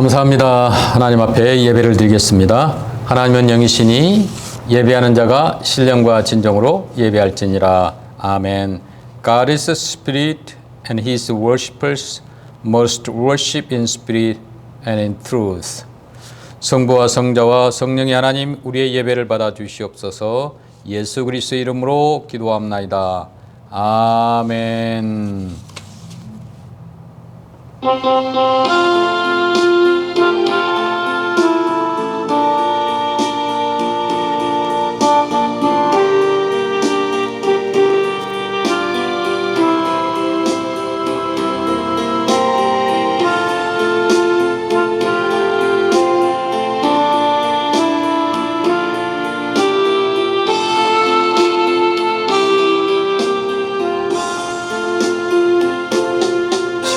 감사합니다. 하나님 앞에 예배를 드리겠습니다. 하나님은 영이시니 예배하는 자가 신령과 진정으로 예배할지니라. 아멘. God is a spirit and his worshippers must worship in spirit and in truth. 성부와 성자와 성령의 하나님, 우리의 예배를 받아 주시옵소서. 예수 그리스도의 이름으로 기도합나이다. 아멘.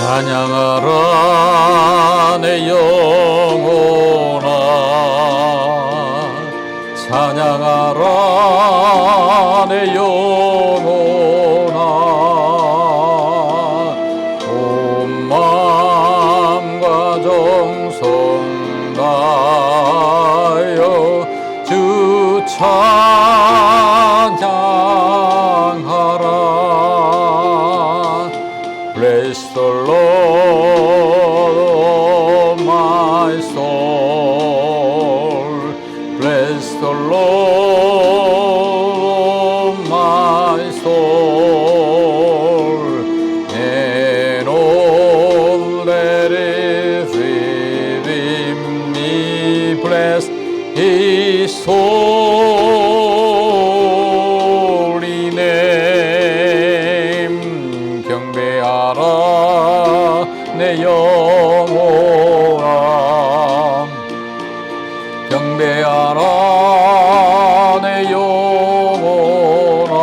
찬양하라 내 영혼아, 찬양하라 내 영혼아, 온 마음과 정성 다하여 주 찬양하라. Bless the Lord, oh my soul. Bless the Lord, oh my soul. And all that is within me, bless His holy name. 경배하라 내 영혼아, 경배하라 내 영혼아,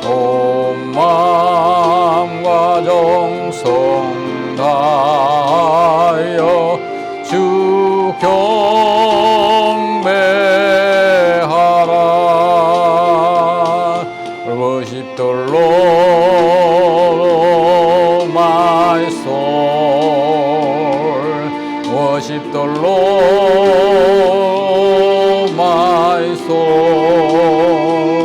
온 마음과 정성 다하여 주 경배하라. Worship the Lord, my soul. Worship the Lord, my soul.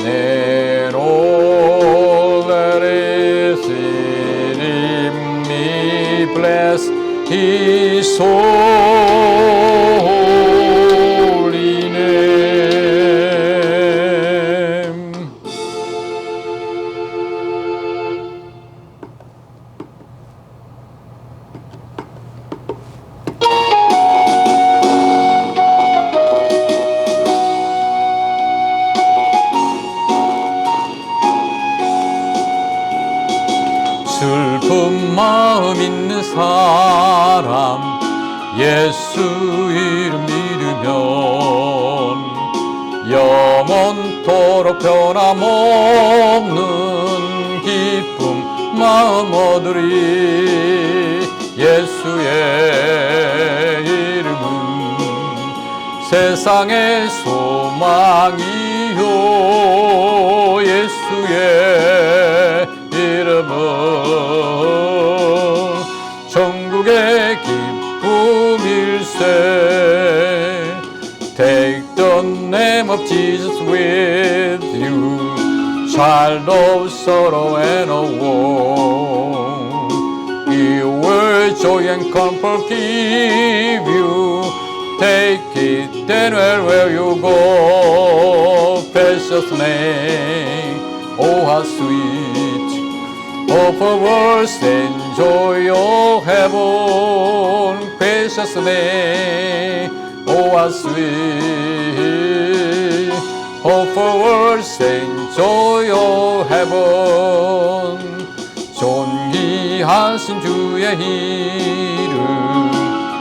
And all that is in me, bless His holy name. 슬픈 마음 있는 사람, 예수 이름 믿으면 영원토록 변함없는 기쁨 마음 얻으리. 예수의 이름은 세상의 소망이요, 예수의 이름은 천국의 기쁨일세. Take the name of Jesus with you, child of sorrow and of woe. He will joy and comfort give you. Take it then wherever you go. Precious name, oh how sweet, of a world's and joy of heaven. Precious name, oh how sweet, of a world's and joy of heaven. 존귀하신 주의 이름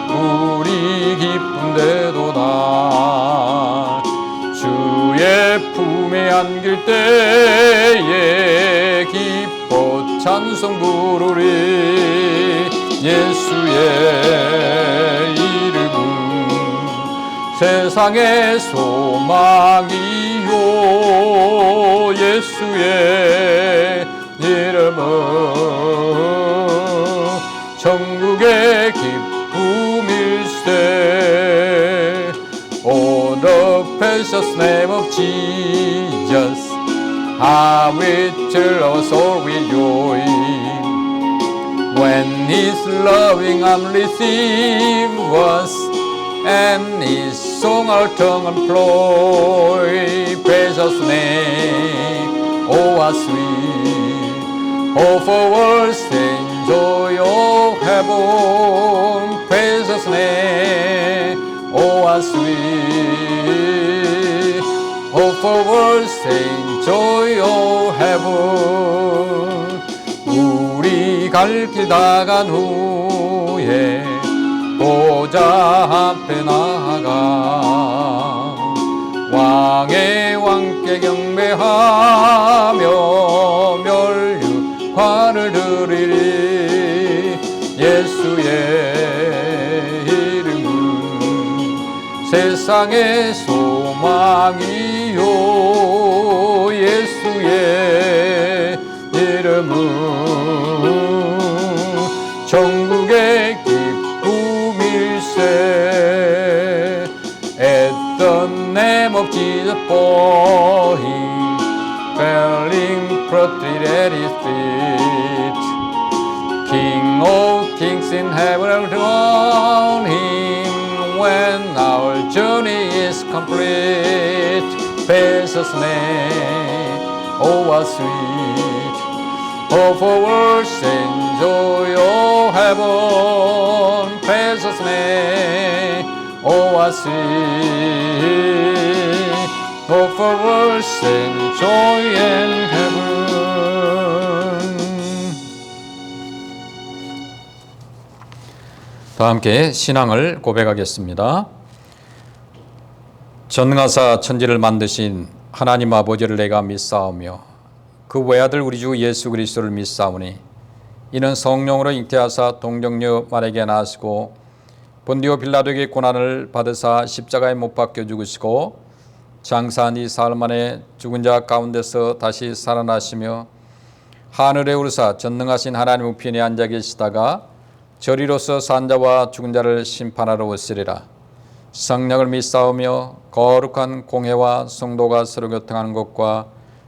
우리 기쁜데도다. 주의 품에 안길 때에 기뻐 찬송 부르리. 예수의 이름은 세상의 소망이요, 예수의 이름은 정 precious name of Jesus, how it fills our soul with joy. When His loving arm receive us, and His song our tongue employ, precious name, oh how sweet, oh for words enjoy of heaven, precious name, oh how sweet, oh for words enjoy of heaven. 우리 갈 길 다 간 후에 보좌 앞에 나아가 왕의 왕께 경배하며 멸류관을 드리리. 예수의 이름은 세상의 소망이요, 예수의 이름은 천국의 기쁨일세. At the name of Jesus, for Him falling prostrate at His feet. King of kings in heaven adorn Him when our journey is complete. Precious name, oh how sweet, oh for words enjoy of heaven. Precious name, oh how sweet, oh for words enjoy in heaven. 다 함께 신앙을 고백하겠습니다. 전능하사 천지를 만드신 하나님 아버지를 내가 믿사오며 그 외아들 우리 주 예수 그리스도를 믿사오니 이는 성령으로 잉태하사 동정녀 마리아에게 나시고 본디오 빌라도에게 고난을 받으사 십자가에 못 박혀 죽으시고 장사한 이 사흘 만에 죽은 자 가운데서 다시 살아나시며 하늘에 오르사 전능하신 하나님 우편에 앉아 계시다가 저리로서 산 자와 죽은 자를 심판하러 오시리라. 성령을 믿사오며 거룩한 공회와 성도가 서로 교통하는 것과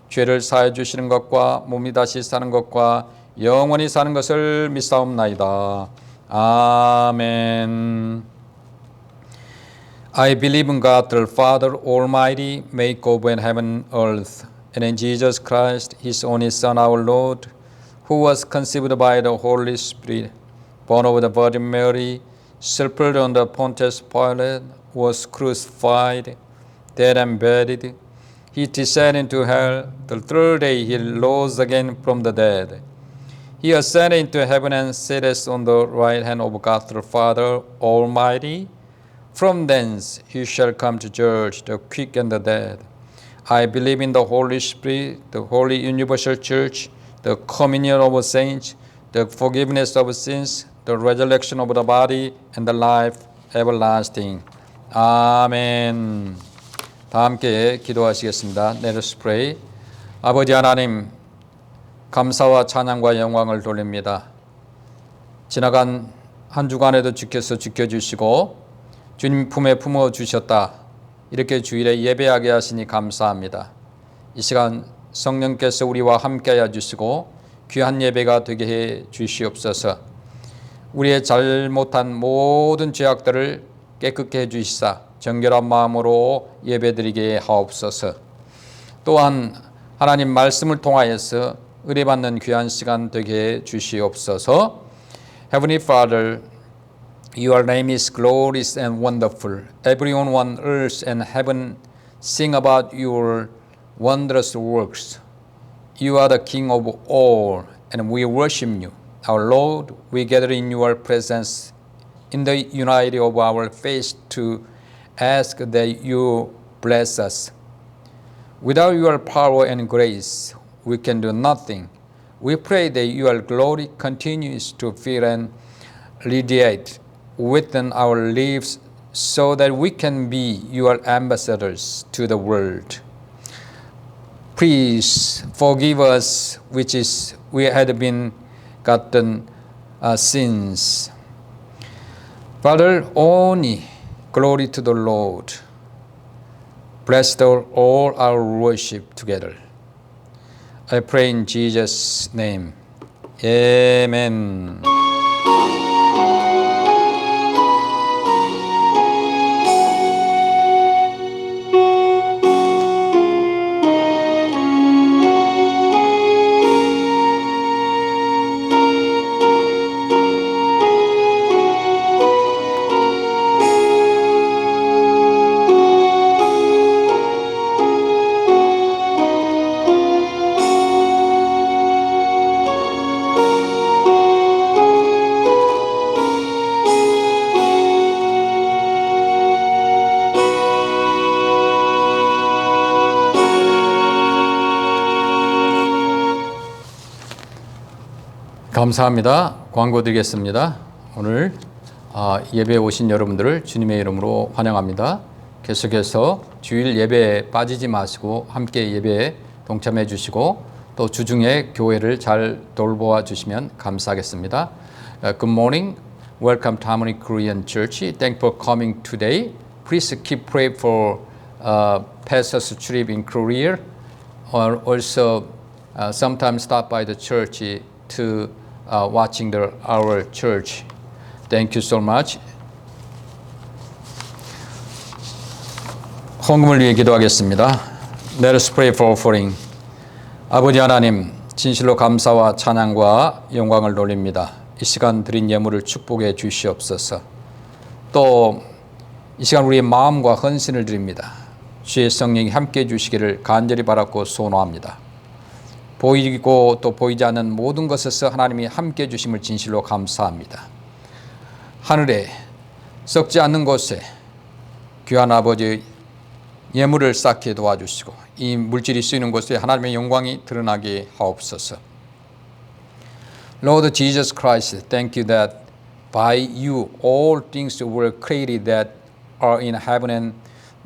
죄를 사해 주시는 것과 몸이 다시 사는 것과 영원히 사는 것을 믿사옵나이다. 아멘. I believe in God the Father Almighty, maker of heaven and earth, and in Jesus Christ, His only Son, our Lord, who was conceived by the Holy Spirit, born of the Virgin Mary, suffered under Pontius Pilate, was crucified, dead and buried. He descended into hell. The third day He rose again from the dead. He ascended into heaven and sitteth on the right hand of God the Father Almighty. From thence He shall come to judge the quick and the dead. I believe in the Holy Spirit, the holy universal church, the communion of saints, the forgiveness of sins, the resurrection of the body, and the life everlasting. 아멘. 다 함께 기도하시겠습니다. Let us pray. 아버지 하나님, 감사와 찬양과 영광을 돌립니다. 지나간 한 주간에도 주께서 지켜주시고 주님 품에 품어주셨다. 이렇게 주일에 예배하게 하시니 감사합니다. 이 시간 성령께서 우리와 함께하여 주시고 귀한 예배가 되게 해 주시옵소서. 우리의 잘못한 모든 죄악들을 깨끗게 해 주시사 정결한 마음으로 예배드리게 하옵소서. 또한 하나님 말씀을 통하여서 의뢰받는 귀한 시간 되게 해 주시옵소서. Heavenly Father, Your name is glorious and wonderful. Everyone on earth and heaven sing about Your wondrous works. You are the King of all, and we worship You. Our Lord, we gather in Your presence in the unity of our faith to ask that You bless us. Without Your power and grace, we can do nothing. We pray that Your glory continues to fill and radiate within our lives so that we can be Your ambassadors to the world. Please forgive us which is we had been gotten sins. Father, only glory to the Lord. bless all our worship together. I pray in Jesus' name. Amen. 감사합니다. 광고 드리겠습니다. 오늘 예배에 오신 여러분들을 주님의 이름으로 환영합니다. 계속해서 주일 예배에 빠지지 마시고 함께 예배에 동참해 주시고 또 주중에 교회를 잘 돌보아 주시면 감사하겠습니다. Good morning. Welcome to Harmony Korean Church. Thanks for coming today. Please keep praying for pastor's trip in Korea or also sometimes stop by the church to watching our church. Thank you so much. 헌금을 위해 기도하겠습니다. Let us pray for offering. 아버지 하나님, 진실로 감사와 찬양과 영광을 돌립니다. 이 시간 드린 예물을 축복해 주시옵소서. 또 이 시간 우리의 마음과 헌신을 드립니다. 주의 성령이 함께해 주시기를 간절히 바랐고 소원합니다. 보이고 또 보이지 않는 모든 것에서 하나님이 함께해 주심을 진실로 감사합니다. 하늘에 썩지 않는 곳에 귀한 아버지 예물을 쌓게 도와주시고 이 물질이 쓰이는 곳에 하나님의 영광이 드러나게 하옵소서. Lord Jesus Christ, thank you that by you all things were created that are in heaven and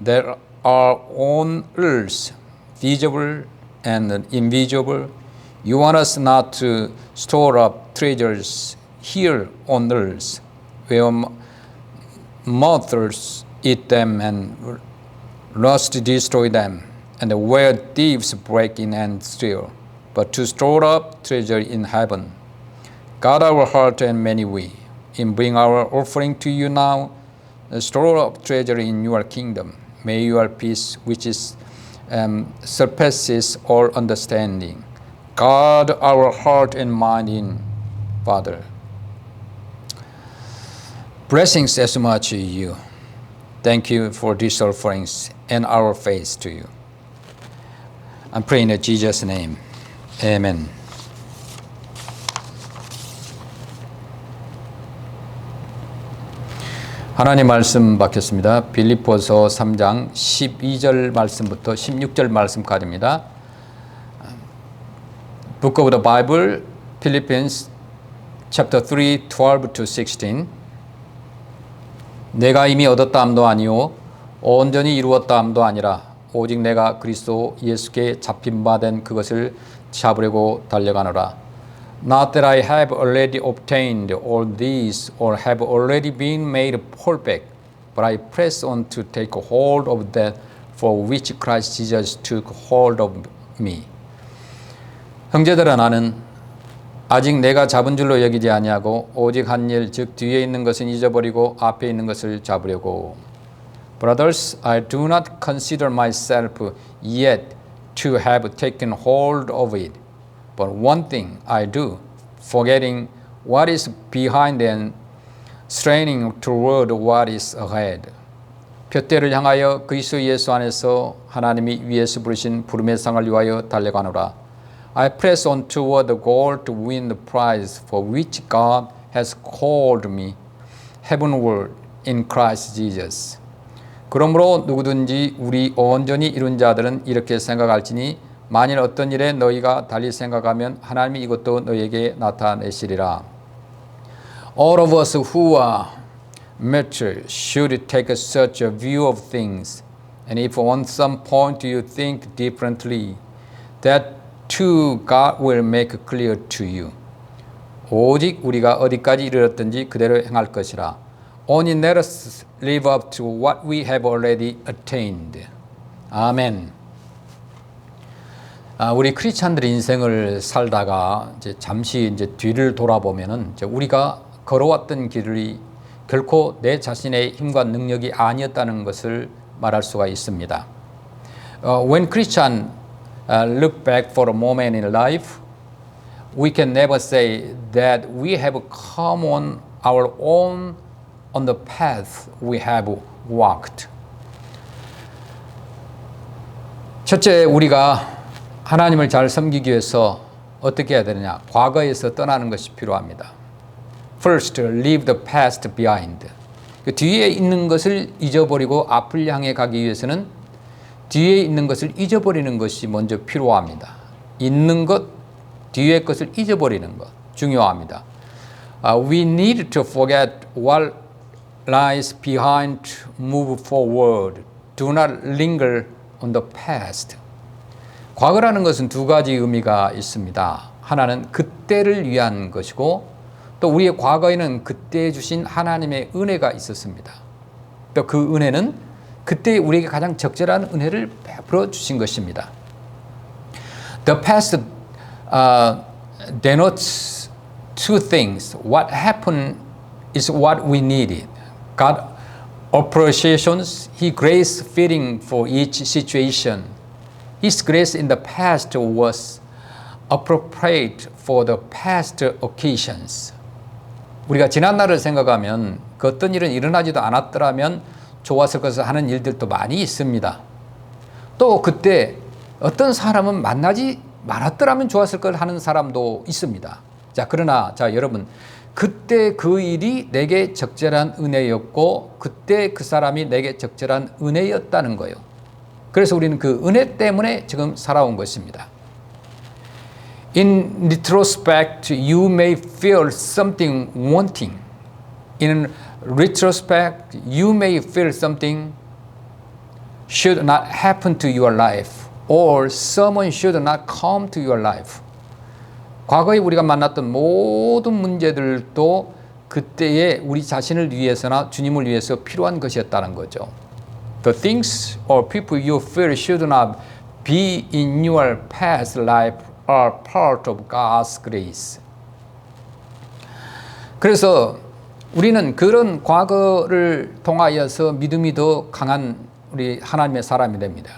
that are on earth, visible and invisible. You want us not to store up treasures here on earth, where moths eat them and rust destroy them, and where thieves break in and steal, but to store up treasure in heaven. Guard our heart and many way, in bring our offering to you now, store up treasure in your kingdom. May your peace, which is surpasses all understanding, guard our heart and mind in Father. Blessings as much to you. Thank you for these offerings and our faith to you. I'm praying in Jesus' name. Amen. 하나님 말씀 받겠습니다. 빌립보서 3장 12절 말씀부터 16절 말씀까지입니다. Book of the Bible, Philippians chapter 3, 12 to 16. 내가 이미 얻었다 함도 아니요 온전히 이루었다 함도 아니라 오직 내가 그리스도 예수께 잡힌 바 된 그것을 잡으려고 달려가노라. Not that I have already obtained all these or have already been made perfect, but I press on to take hold of that for which Christ Jesus took hold of me. 형제들아, 나는 아직 내가 잡은 줄로 여기지 아니하고 오직 한 일, 즉 뒤에 있는 것은 잊어버리고 앞에 있는 것을 잡으려고. Brothers, I do not consider myself yet to have taken hold of it. But one thing I do, forgetting what is behind and straining toward what is ahead. 표대를 향하여 그리스도 예수 안에서 하나님이 위에서 부르신 부름의 상을 위하여 달려가노라. I press on toward the goal to win the prize for which God has called me heavenward in Christ Jesus. 그러므로 누구든지 우리 온전히 이룬 자들은 이렇게 생각할지니 만일 어떤 일에 너희가 달리 생각하면 하나님이 이것도 너희에게 나타내시리라. All of us who are mature should take such a view of things. And if on some point you think differently, that too God will make clear to you. 오직 우리가 어디까지 이르렀든지 그대로 행할 것이라. Only let us live up to what we have already attained. 아멘. 우리 크리스찬들의 인생을 살다가 이제 잠시 이제 뒤를 돌아보면은 이제 우리가 걸어왔던 길이 결코 내 자신의 힘과 능력이 아니었다는 것을 말할 수가 있습니다. When Christians look back for a moment in life, we can never say that we have come on our own on the path we have walked. 첫째, 우리가 하나님을 잘 섬기기 위해서 어떻게 해야 되느냐? 과거에서 떠나는 것이 필요합니다. First, leave the past behind. 그 뒤에 있는 것을 잊어버리고 앞을 향해 가기 위해서는 뒤에 있는 것을 잊어버리는 것이 먼저 필요합니다. 있는 것, 뒤에 것을 잊어버리는 것 중요합니다. We need to forget what lies behind, move forward. Do not linger on the past. 과거라는 것은 두 가지 의미가 있습니다. 하나는 그때를 위한 것이고 또 우리의 과거에는 그때 주신 하나님의 은혜가 있었습니다. 또 그 은혜는 그때 우리에게 가장 적절한 은혜를 베풀어 주신 것입니다. The past denotes two things. What happened is what we needed. God appreciates His grace fitting for each situation. His grace in the past was appropriate for the past occasions. 우리가 지난날을 생각하면 그 어떤 일은 일어나지도 않았더라면 좋았을 것을 하는 일들도 많이 있습니다. 또 그때 어떤 사람은 만나지 말았더라면 좋았을 걸 하는 사람도 있습니다. 자, 그러나 여러분, 그때 그 일이 내게 적절한 은혜였고 그때 그 사람이 내게 적절한 은혜였다는 거예요. 그래서 우리는 그 은혜 때문에 지금 살아온 것입니다. In retrospect, you may feel something wanting. In retrospect, you may feel something should not happen to your life, or someone should not come to your life. 과거에 우리가 만났던 모든 문제들도 그때의 우리 자신을 위해서나 주님을 위해서 필요한 것이었다는 거죠. The things or people you feel should not be in your past life are part of God's grace. 그래서 우리는 그런 과거를 통하여서 믿음이 더 강한 우리 하나님의 사람이 됩니다.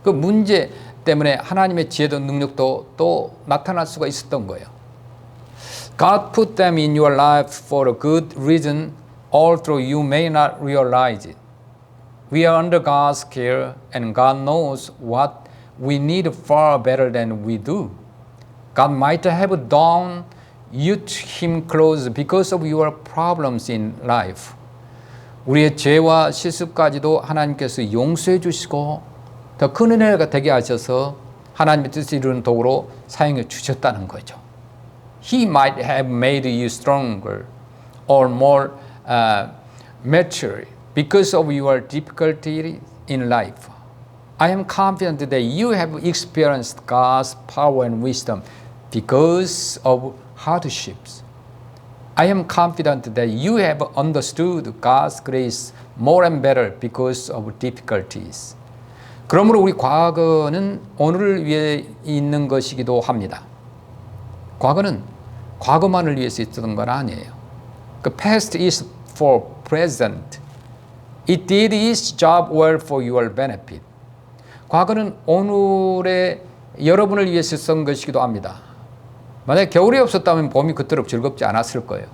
그 문제 때문에 하나님의 지혜도 능력도 또 나타날 수가 있었던 거예요. God put them in your life for a good reason, although you may not realize it. We are under God's care and God knows what we need far better than we do. God might have drawn you to Him close because of your problems in life. 우리의 죄와 실수까지도 하나님께서 용서해 주시고 더 큰 은혜가 되게 하셔서 하나님의 뜻을 이루는 도구로 사용해 주셨다는 거죠. He might have made you stronger or more mature because of your difficulty in life. I am confident that you have experienced God's power and wisdom because of hardships. I am confident that you have understood God's grace more and better because of difficulties. 그러므로 우리 과거는 오늘을 위해 있는 것이기도 합니다. 과거는 과거만을 위해서 있었던 건 아니에요. The past is for present. It did its job well for your benefit. 과거는 오늘의 여러분을 위해서 쓴 것이기도 합니다. 만약에 겨울이 없었다면 봄이 그토록 즐겁지 않았을 거예요.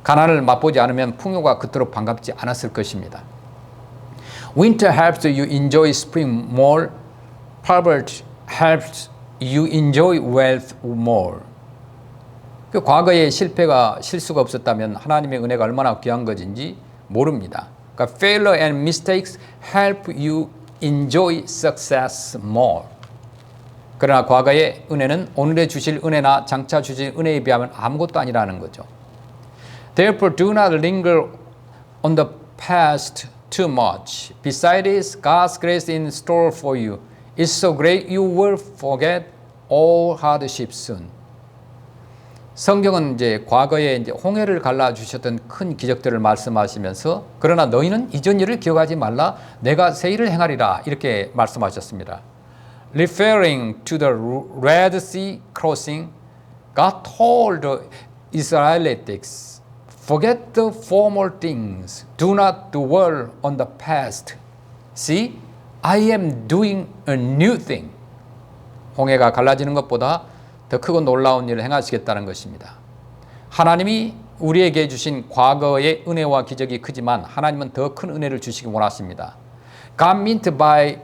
가난을 맛보지 않으면 풍요가 그토록 반갑지 않았을 것입니다. Winter helps you enjoy spring more. Poverty helps you enjoy wealth more. 그 과거에 실수가 없었다면 하나님의 은혜가 얼마나 귀한 것인지 모릅니다. 그러니까 failure and mistakes help you enjoy success more. 그러나 과거의 은혜는 오늘에 주실 은혜나 장차 주실 은혜에 비하면 아무것도 아니라는 거죠. Therefore, do not linger on the past too much. Besides, God's grace in store for you is so great you will forget all hardships soon. 성경은 이제 과거에 이제 홍해를 갈라 주셨던 큰 기적들을 말씀하시면서 그러나 너희는 이전 일을 기억하지 말라 내가 새 일을 행하리라 이렇게 말씀하셨습니다. Referring to the Red Sea crossing, God told the Israelites, forget the former things, do not dwell on the past. See, I am doing a new thing. 홍해가 갈라지는 것보다 더 크고 놀라운 일을 행하시겠다는 것입니다. 하나님이 우리에게 주신 과거의 은혜와 기적이 크지만 하나님은 더 큰 은혜를 주시기 원하십니다. God meant by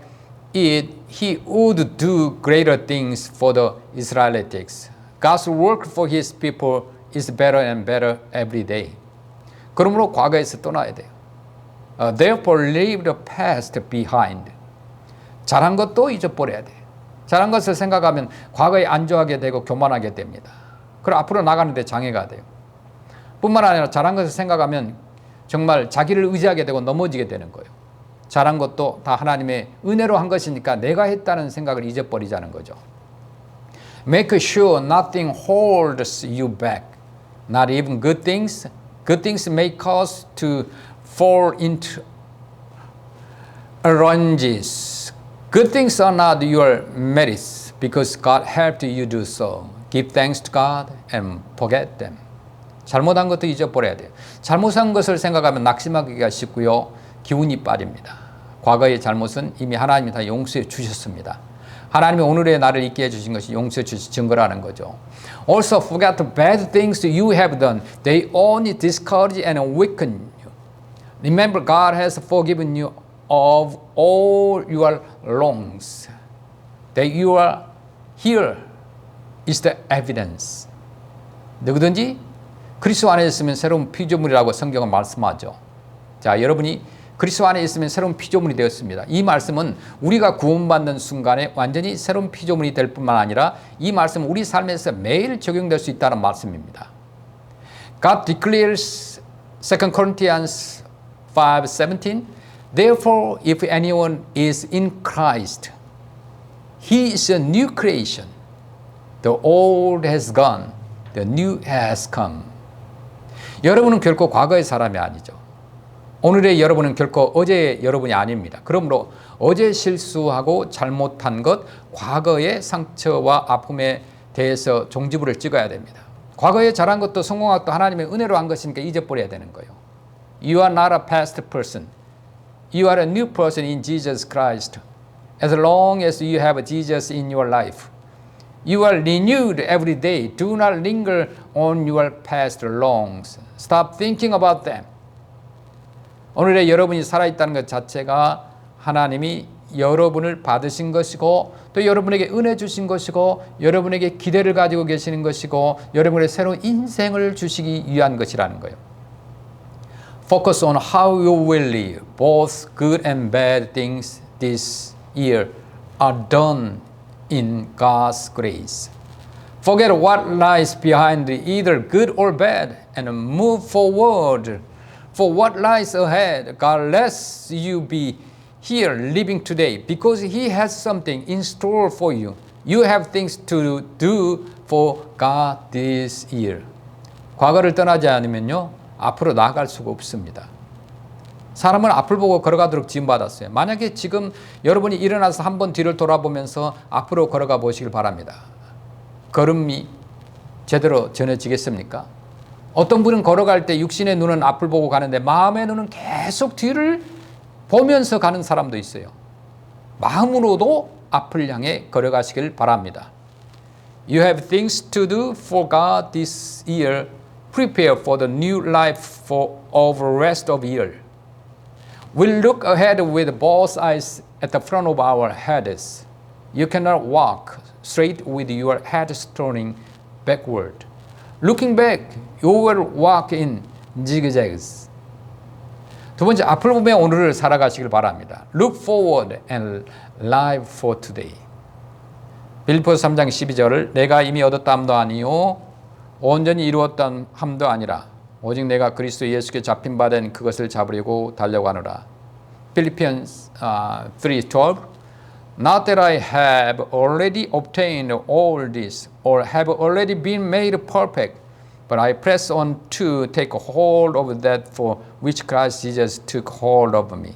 it He would do greater things for the Israelites. God's work for His people is better and better every day. 그러므로 과거에서 떠나야 돼요. Therefore leave the past behind. 잘한 것도 잊어버려야 돼요. 잘한 것을 생각하면 과거에 안주하게 되고 교만하게 됩니다. 그리고 앞으로 나가는데 장애가 돼요. 뿐만 아니라 잘한 것을 생각하면 정말 자기를 의지하게 되고 넘어지게 되는 거예요. 잘한 것도 다 하나님의 은혜로 한 것이니까 내가 했다는 생각을 잊어버리자는 거죠. Make sure nothing holds you back. Not even good things. Good things may cause to fall into arranges. Good things are not your merits because God helped you do so. Give thanks to God and forget them. 잘못한 것도 잊어버려야 돼요. 잘못한 것을 생각하면 낙심하기가 쉽고요. 기운이 빠집니다. 과거의 잘못은 이미 하나님이 다 용서해 주셨습니다. 하나님이 오늘의 나를 있게 해주신 것이 용서해 주신 증거라는 거죠. Also forget the bad things you have done. They only discourage and weaken you. Remember God has forgiven you of all your wrongs. That you are here is the evidence. 누구든지 그리스도 안에 있으면 새로운 피조물이라고 성경은 말씀하죠. 자, 여러분이 그리스도 안에 있으면 새로운 피조물이 되었습니다. 이 말씀은 우리가 구원받는 순간에 완전히 새로운 피조물이 될 뿐만 아니라 이 말씀은 우리 삶에서 매일 적용될 수 있다는 말씀입니다. God declares 2 Corinthians 5:17 Therefore, if anyone is in Christ, he is a new creation. The old has gone, the new has come. 여러분은 결코 과거의 사람이 아니죠. 오늘의 여러분은 결코 어제의 여러분이 아닙니다. 그러므로 어제 실수하고 잘못한 것, 과거의 상처와 아픔에 대해서 종지부를 찍어야 됩니다. 과거에 잘한 것도 성공한 것도 하나님의 은혜로 한 것이니까 잊어버려야 되는 거예요. You are not a past person. You are a new person in Jesus Christ. As long as you have Jesus in your life, you are renewed every day. Do not linger on your past wrongs. Stop thinking about them. 오늘의 여러분이 살아있다는 것 자체가 하나님이 여러분을 받으신 것이고 또 여러분에게 은혜 주신 것이고 여러분에게 기대를 가지고 계시는 것이고 여러분의 새로운 인생을 주시기 위한 것이라는 거예요. Focus on how you will live. Both good and bad things this year are done in God's grace. Forget what lies behind either good or bad and move forward. For what lies ahead, God lets you be here living today because He has something in store for you. You have things to do for God this year. 과거를 떠나지 않으면요. 앞으로 나아갈 수가 없습니다. 사람은 앞을 보고 걸어가도록 지음받았어요. 만약에 지금 여러분이 일어나서 한번 뒤를 돌아보면서 앞으로 걸어가 보시길 바랍니다. 걸음이 제대로 전해지겠습니까? 어떤 분은 걸어갈 때 육신의 눈은 앞을 보고 가는데 마음의 눈은 계속 뒤를 보면서 가는 사람도 있어요. 마음으로도 앞을 향해 걸어가시길 바랍니다. You have things to do for God this year. Prepare for the new life of the rest of the year. We look ahead with both eyes at the front of our heads. You cannot walk straight with your head turning backward. Looking back, you will walk in zigzags. 두 번째, 앞을 보며 오늘을 살아가시길 바랍니다. Look forward and live for today. 빌립보서 3장 12절을 내가 이미 얻었다 함도 아니요 온전히 이루었다 함도 아니라 오직 내가 그리스도 예수께 잡힌 바 된 그것을 잡으려고 달려가노라. Philippians 3:12 Not that I have already obtained all this or have already been made perfect, but I press on to take hold of that for which Christ Jesus took hold of me.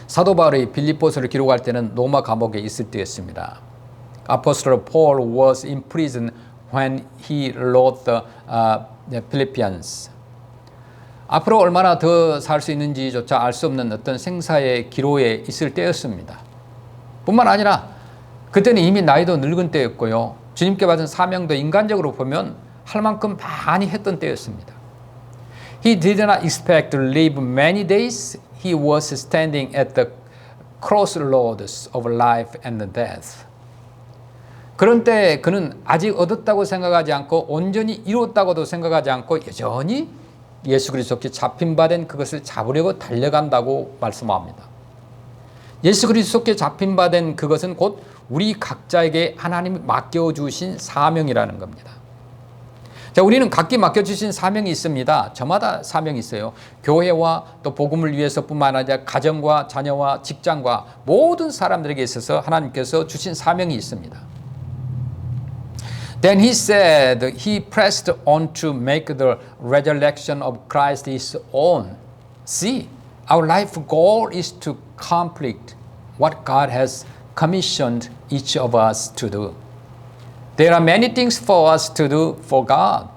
사도 바울이 빌립보서를 기록할 때는 로마 감옥에 있을 때였습니다. Apostle Paul was in prison when he wrote the Philippians. 앞으로 얼마나 더 살 수 있는지조차 알 수 없는 어떤 생사의 기로에 있을 때였습니다. 뿐만 아니라 그때는 이미 나이도 늙은 때였고요. 주님께 받은 사명도 인간적으로 보면 할 만큼 많이 했던 때였습니다. He did not expect to live many days. He was standing at the crossroads of life and death. 그런 때 그는 아직 얻었다고 생각하지 않고 온전히 이뤘다고도 생각하지 않고 여전히 예수 그리스도께 잡힌 바 된 그것을 잡으려고 달려간다고 말씀합니다. 예수 그리스도께 잡힌 바 된 그것은 곧 우리 각자에게 하나님이 맡겨주신 사명이라는 겁니다. 자, 우리는 각기 맡겨주신 사명이 있습니다. 저마다 사명이 있어요. 교회와 또 복음을 위해서뿐만 아니라 가정과 자녀와 직장과 모든 사람들에게 있어서 하나님께서 주신 사명이 있습니다. Then he said he pressed on to make the resurrection of Christ his own. See, our life goal is to complete what God has commissioned each of us to do. There are many things for us to do for God.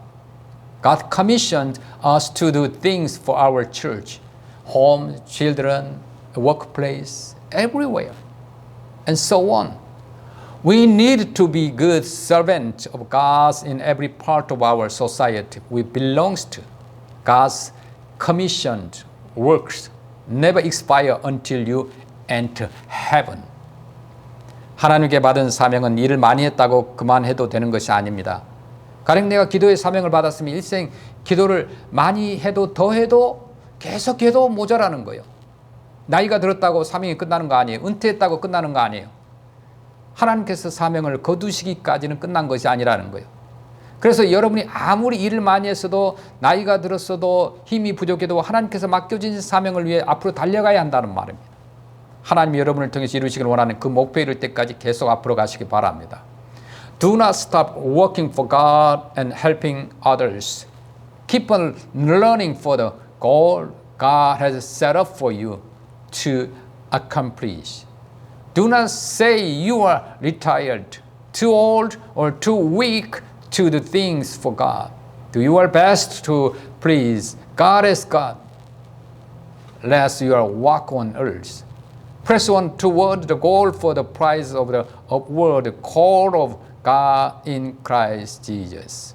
God commissioned us to do things for our church, home, children, workplace, everywhere, and so on. We need to be good servants of God in every part of our society we belong to. God's commissioned works never expire until you enter heaven. 하나님께 받은 사명은 일을 많이 했다고 그만해도 되는 것이 아닙니다. 가령 내가 기도의 사명을 받았으면 일생 기도를 많이 해도 더 해도 계속해도 모자라는 거예요. 나이가 들었다고 사명이 끝나는 거 아니에요. 은퇴했다고 끝나는 거 아니에요. 하나님께서 사명을 거두시기까지는 끝난 것이 아니라는 거예요. 그래서 여러분이 아무리 일을 많이 했어도 나이가 들었어도 힘이 부족해도 하나님께서 맡겨진 사명을 위해 앞으로 달려가야 한다는 말입니다. 하나님이 여러분을 통해서 이루시길 원하는 그 목표에 이를 때까지 계속 앞으로 가시기 바랍니다. Do not stop working for God and helping others. Keep on learning for the goal God has set up for you to accomplish. Do not say you are retired, too old, or too weak to do things for God. Do your best to please God as God. Lest your walk on earth. Press on toward the goal for the prize of the upward call of God in Christ Jesus.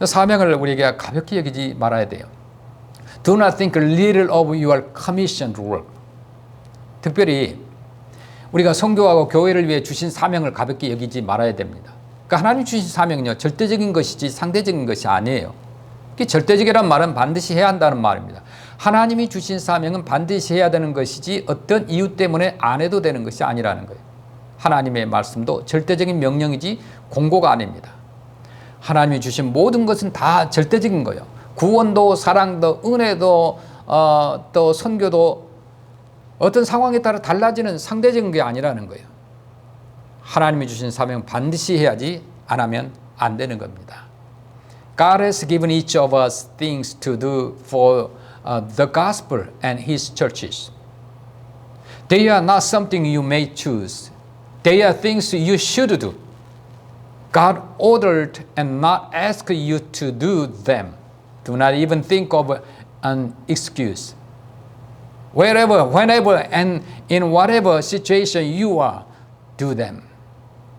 사명을 우리에게 가볍게 여기지 말아야 돼요. Do not think little of your commissioned work. 특별히 우리가 선교하고 교회를 위해 주신 사명을 가볍게 여기지 말아야 됩니다. 그러니까 하나님 주신 사명은요, 절대적인 것이지 상대적인 것이 아니에요. 절대적이란 말은 반드시 해야 한다는 말입니다. 하나님이 주신 사명은 반드시 해야 되는 것이지 어떤 이유 때문에 안 해도 되는 것이 아니라는 거예요. 하나님의 말씀도 절대적인 명령이지 공고가 아닙니다. 하나님이 주신 모든 것은 다 절대적인 거예요. 구원도 사랑도 은혜도 또 선교도 어떤 상황에 따라 달라지는 상대적인 게 아니라는 거예요. 하나님이 주신 사명은 반드시 해야지 안 하면 안 되는 겁니다. God has given each of us things to do for the gospel and His churches. They are not something you may choose. They are things you should do. God ordered and not asked you to do them. Do not even think of an excuse. Wherever, whenever, and in whatever situation you are, do them.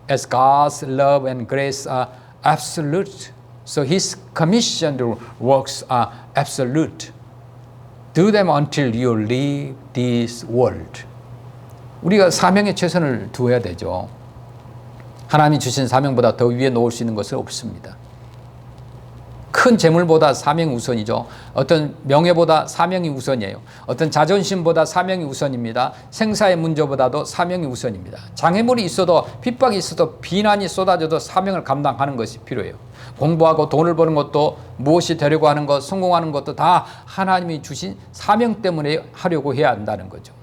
As God's love and grace are absolute, so His commissioned works are absolute. Do them until you leave this world. 우리가 사명에 최선을 두어야 되죠. 하나님이 주신 사명보다 더 위에 놓을 수 있는 것은 없습니다. 큰 재물보다 사명이 우선이죠. 어떤 명예보다 사명이 우선이에요. 어떤 자존심보다 사명이 우선입니다. 생사의 문제보다도 사명이 우선입니다. 장애물이 있어도 핍박이 있어도 비난이 쏟아져도 사명을 감당하는 것이 필요해요. 공부하고 돈을 버는 것도 무엇이 되려고 하는 것, 성공하는 것도 다 하나님이 주신 사명 때문에 하려고 해야 한다는 거죠.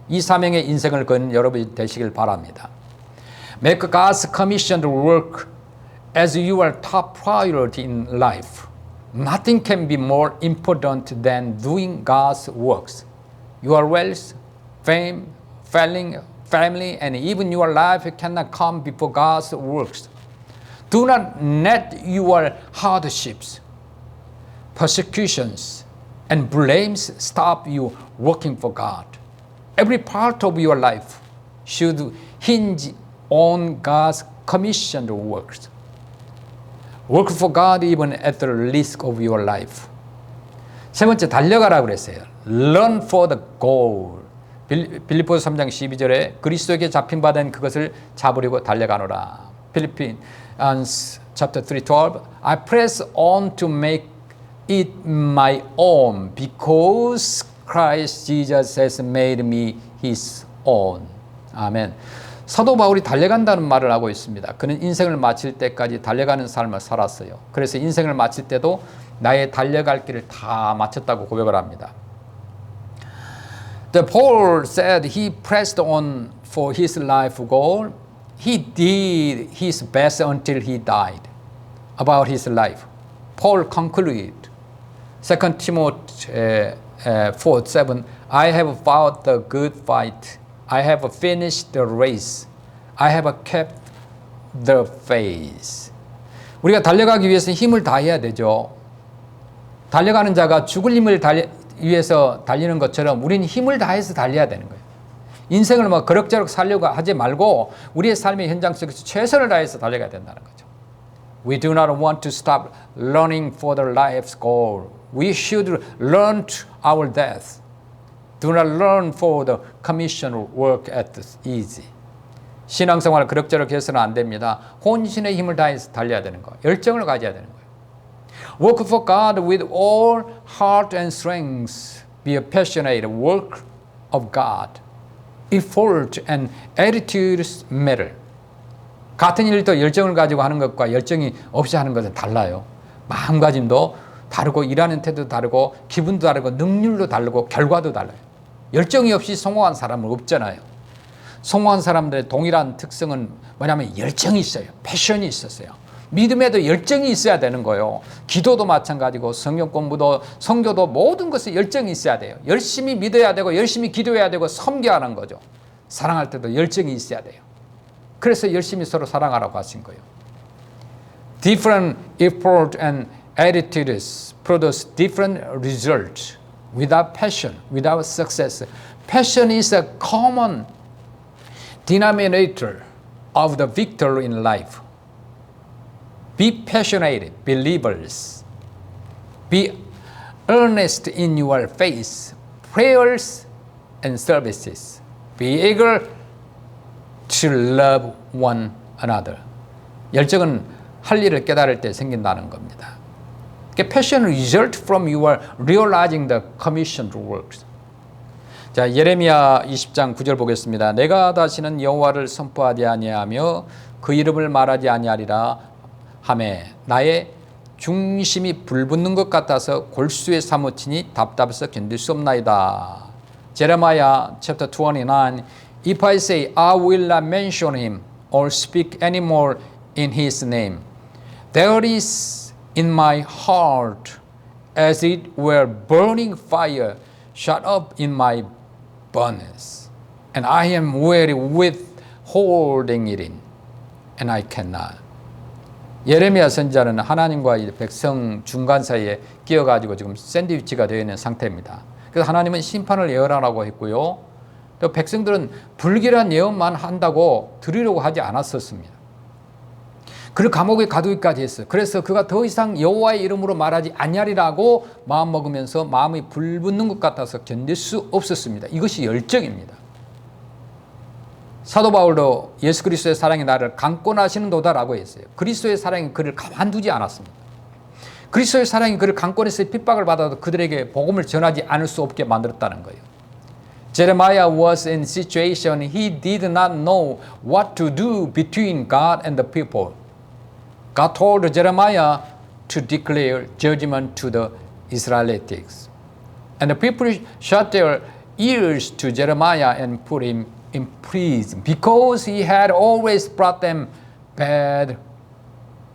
이 사명의 인생을 건 여러분이 되시길 바랍니다. Make God's commissioned work as your top priority in life. Nothing can be more important than doing God's works. Your wealth, fame, family, and even your life cannot come before God's works. Do not let your hardships, persecutions, and blames stop you working for God. Every part of your life should hinge on God's commissioned works. Work for God even at the risk of your life. 세 번째, 달려가라고 그랬어요. Run for the goal. 빌립보서 3장 12절에 그리스도에게 잡힌 바 된 그것을 잡으려고 달려가노라. Philippians chapter 3:12 I press on to make it my own because Christ Jesus has made me his own. 아멘. 사도 바울이 달려간다는 말을 하고 있습니다. 그는 인생을 마칠 때까지 달려가는 삶을 살았어요. 그래서 인생을 마칠 때도 나의 달려갈 길을 다 마쳤다고 고백을 합니다. The Paul said he pressed on for his life goal. He did his best until he died. About his life, Paul concluded, 2 Timothy 4:7, I have fought the good fight. I have finished the race. I have kept the faith. 우리가 달려가기 위해서 힘을 다해야 되죠. 달려가는 자가 죽을 힘을 위해서 달리는 것처럼 우리는 힘을 다해서 달려야 되는 거예요. 인생을 뭐 그럭저럭 살려고 하지 말고 우리의 삶의 현장 속에서 최선을 다해서 달려가야 된다는 거죠. We do not want to stop running for the life's goal. We should run to our death. Do not run for the commissioned work at easy. 신앙생활을 그럭저럭 해서는 안 됩니다. 혼신의 힘을 다해서 달려야 되는 거예요. 열정을 가져야 되는 거예요. Work for God with all heart and strength. Be a passionate work of God. Effort and attitudes matter. 같은 일도 열정을 가지고 하는 것과 열정이 없이 하는 것은 달라요. 마음가짐도 다르고 일하는 태도도 다르고 기분도 다르고 능률도 다르고 결과도 달라요. 열정이 없이 성공한 사람은 없잖아요. 성공한 사람들의 동일한 특성은 뭐냐면 열정이 있어요. 패션이 있었어요. 믿음에도 열정이 있어야 되는 거예요. 기도도 마찬가지고 성경 공부도 성교도 모든 것에 열정이 있어야 돼요. 열심히 믿어야 되고 열심히 기도해야 되고 섬겨야 하는 거죠. 사랑할 때도 열정이 있어야 돼요. 그래서 열심히 서로 사랑하라고 하신 거예요. Different effort and attitudes produce different results. Without passion, without success. Passion is a common denominator of the victor in life. Be passionate, believers. Be earnest in your faith, prayers, and services. Be eager to love one another. 열정은 할 일을 깨달을 때 생긴다는 겁니다. Passion result from your realizing the commissioned works. 자, 예레미야 20장 9절 보겠습니다. 내가 다시는 여호와를 선포하지 아니하며 그 이름을 말하지 아니하리라 하매 나의 중심이 불붙는 것 같아서 골수에 사무치니 답답해서 견딜 수 없나이다. Jeremiah chapter 29 If I say I will not mention him or speak anymore in his name, there is in my heart as it were burning fire shut up in my furnace, and I am weary with holding it in, and I cannot. 예레미야 선지자는 하나님과 백성 중간 사이에 끼어가지고 지금 샌드위치가 되어 있는 상태입니다. 그래서 하나님은 심판을 예언하라고 했고요. 또 백성들은 불길한 예언만 한다고 들으려고 하지 않았었습니다. 그를 감옥에 가두기까지 했어요. 그래서 그가 더 이상 여호와의 이름으로 말하지 아니하리라고 마음먹으면서 마음이 불붙는 것 같아서 견딜 수 없었습니다. 이것이 열정입니다. 사도 바울도 예수 그리스도의 사랑이 나를 강권하시는 도다라고 했어요. 그리스도의 사랑이 그를 가만두지 않았습니다. 그리스도의 사랑이 그를 강권해서 핍박을 받아도 그들에게 복음을 전하지 않을 수 없게 만들었다는 거예요. Jeremiah was in a situation he did not know what to do between God and the people. God told Jeremiah to declare judgment to the Israelites. And the people shut their ears to Jeremiah and put him in prison because he had always brought them bad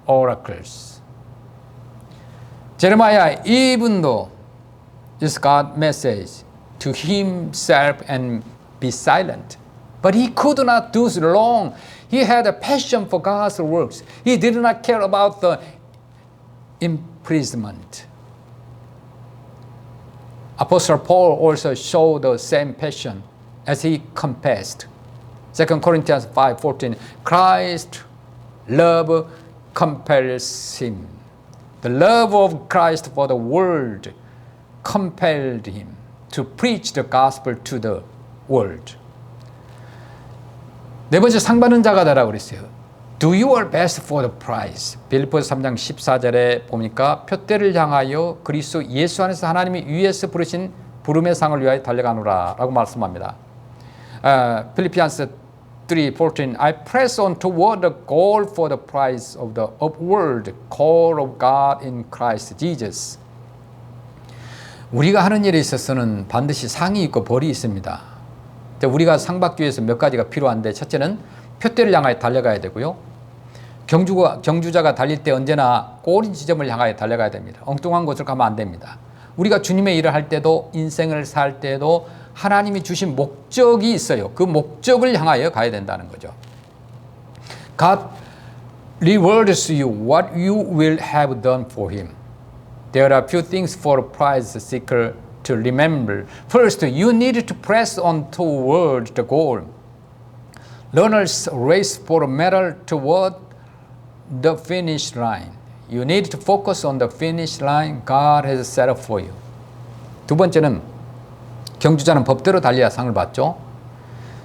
oracles. Jeremiah, even though this God's message to himself and be silent, but he could not do so long. He had a passion for God's works. He did not care about the imprisonment. Apostle Paul also showed the same passion as he confessed. 2 Corinthians 5:14, Christ's love compels him. The love of Christ for the world compelled him to preach the gospel to the world. 네 번째 상 받는 자가 되라고 그랬어요. Do your best for the prize. 빌립보서 3장 14절에 보니까 표대를 향하여 그리스도 예수 안에서 하나님이 위에서 부르신 부름의 상을 위하여 달려가노라 라고 말씀합니다. Philippians 3:14 I press on toward the goal for the prize of the upward call of God in Christ Jesus. 우리가 하는 일에 있어서는 반드시 상이 있고 벌이 있습니다. 우리가 상 받기 위해서 몇 가지가 필요한데, 첫째는 표대를 향하여 달려가야 되고요. 경주자가 달릴 때 언제나 꼬린 지점을 향하여 달려가야 됩니다. 엉뚱한 곳을 가면 안 됩니다. 우리가 주님의 일을 할 때도, 인생을 살 때도 하나님이 주신 목적이 있어요. 그 목적을 향하여 가야 된다는 거죠. God rewards you what you will have done for Him. There are few things for a prize seeker to remember. First, you need to press on toward the goal. Runners race for a medal toward the finish line. You need to focus on the finish line God has set up for you. 두 번째는 경주자는 법대로 달려야 상을 받죠.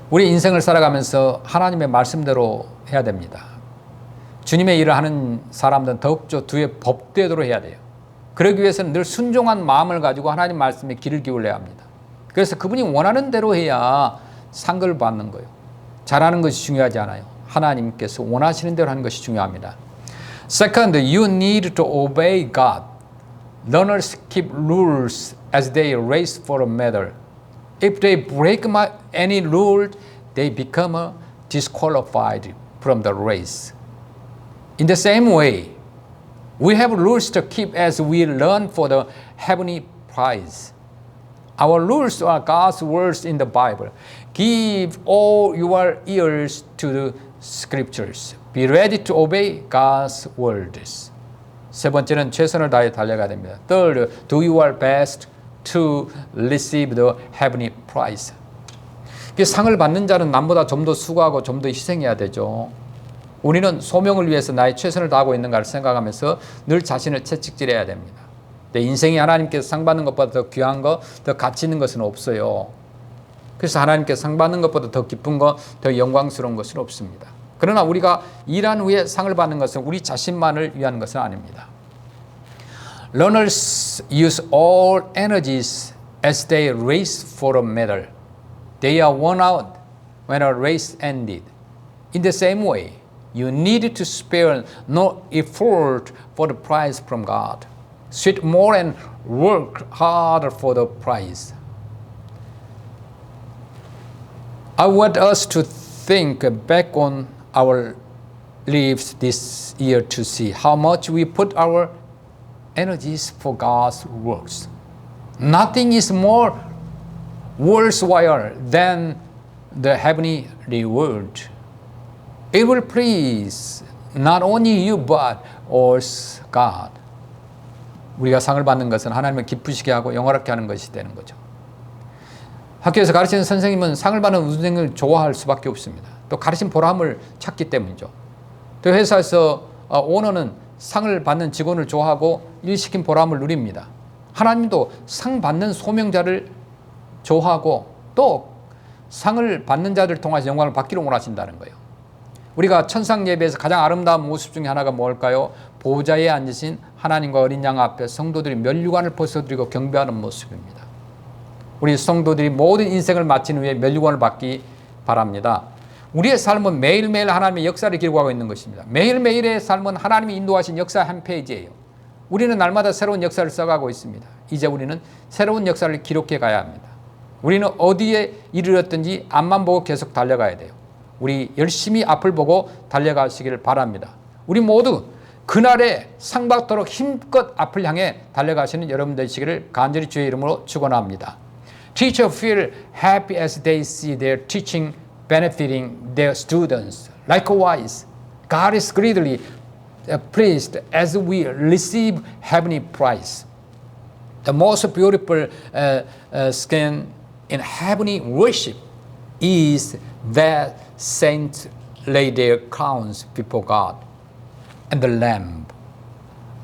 우리 인생을 살아가면서 하나님의 말씀대로 해야 됩니다. 주님의 일을 하는 사람들은 더욱더 주의 법대로 해야 돼요. 그러기 위해서는 늘 순종한 마음을 가지고 하나님 말씀에 귀를 기울여야 합니다. 그래서 그분이 원하는 대로 해야 상을 받는 거예요. 잘하는 것이 중요하지 않아요. 하나님께서 원하시는 대로 하는 것이 중요합니다. Second, you need to obey God. Runners keep rules as they race for a medal. If they break any rule, they become disqualified from the race. In the same way, we have rules to keep as we learn for the heavenly prize. Our rules are God's words in the Bible. Give all your ears to the scriptures. Be ready to obey God's words. 세 번째는 최선을 다해 달려가야 됩니다. Third, do your best to receive the heavenly prize. 상을 받는 자는 남보다 좀 더 수고하고 좀 더 희생해야 되죠. 우리는 소명을 위해서 나의 최선을 다하고 있는가를 생각하면서 늘 자신을 채찍질해야 됩니다. 내 인생이 하나님께서 상 받는 것보다 더 귀한 것, 더 가치 있는 것은 없어요. 그래서 하나님께서 상 받는 것보다 더 기쁜 것, 더 영광스러운 것은 없습니다. 그러나 우리가 일한 후에 상을 받는 것은 우리 자신만을 위한 것은 아닙니다. Runners use all energies as they race for a medal. They are worn out when a race ended. In the same way, you need to spare no effort for the prize from God. Sweat more and work harder for the prize. I want us to think back on our lives this year to see how much we put our energies for God's works. Nothing is more worthwhile than the heavenly reward. It will please not only you but also God. 우리가 상을 받는 것은 하나님을 기쁘시게 하고 영화롭게 하는 것이 되는 거죠. 학교에서 가르치는 선생님은 상을 받는 우수생을 좋아할 수밖에 없습니다. 또 가르친 보람을 찾기 때문이죠. 또 회사에서 오너는 상을 받는 직원을 좋아하고 일 시킨 보람을 누립니다. 하나님도 상 받는 소명자를 좋아하고 또 상을 받는 자를 통해서 영광을 받기를 원하신다는 거예요. 우리가 천상 예배에서 가장 아름다운 모습 중에 하나가 뭘까요? 보좌에 앉으신 하나님과 어린 양 앞에 성도들이 면류관을 벗어드리고 경배하는 모습입니다. 우리 성도들이 모든 인생을 마친 후에 면류관을 받기 바랍니다. 우리의 삶은 매일매일 하나님의 역사를 기록하고 있는 것입니다. 매일매일의 삶은 하나님이 인도하신 역사 한 페이지예요. 우리는 날마다 새로운 역사를 써가고 있습니다. 이제 우리는 새로운 역사를 기록해 가야 합니다. 우리는 어디에 이르렀든지 앞만 보고 계속 달려가야 돼요. 우리 열심히 앞을 보고 달려가시기를 바랍니다. 우리 모두 그날의 상받도록 힘껏 앞을 향해 달려가시는 여러분 되시기를 간절히 주의 이름으로 축원합니다. Teachers feel happy as they see their teaching benefiting their students. Likewise, God is greatly pleased as we receive heavenly prize. The most beautiful skin in heavenly worship is that saints lay their crowns before God and the Lamb.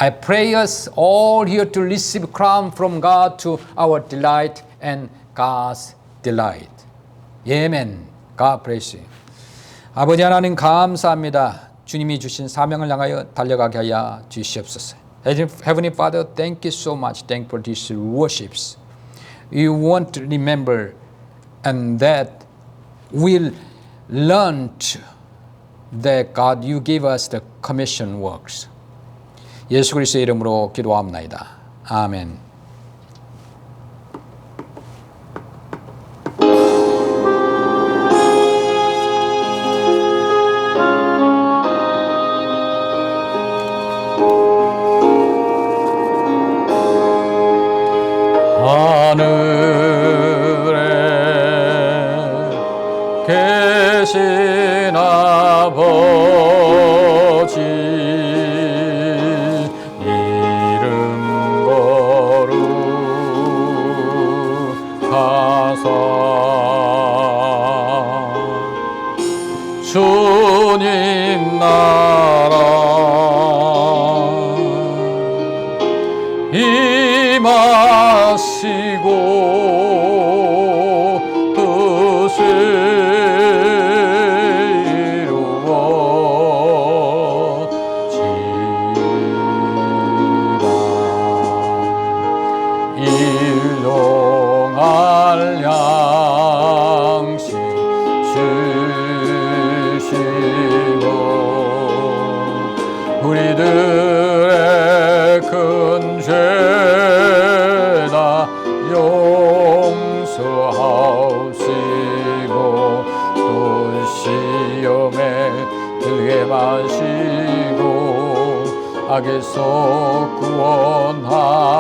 I pray us all here to receive crown from God to our delight and God's delight. Amen. God bless you. 아버지 하나님 감사합니다. 주님이 주신 사명을 향하여 달려가게 하여 주시옵소서. Heavenly Father, thank you so much. Thank you for these worships. We want to remember and that we'll learn that God, you give us the commission works. 예수 그리스도의 이름으로 기도합나이다. 아멘. 하늘에 계신 아버지 이름 거룩하사 주님 나라 임하시고 뜻을 이루어지라 일용할 양식 주시고 우리들의 큰 죄다 용서하시고 또 시험에 들게 마시고 악에서 구원하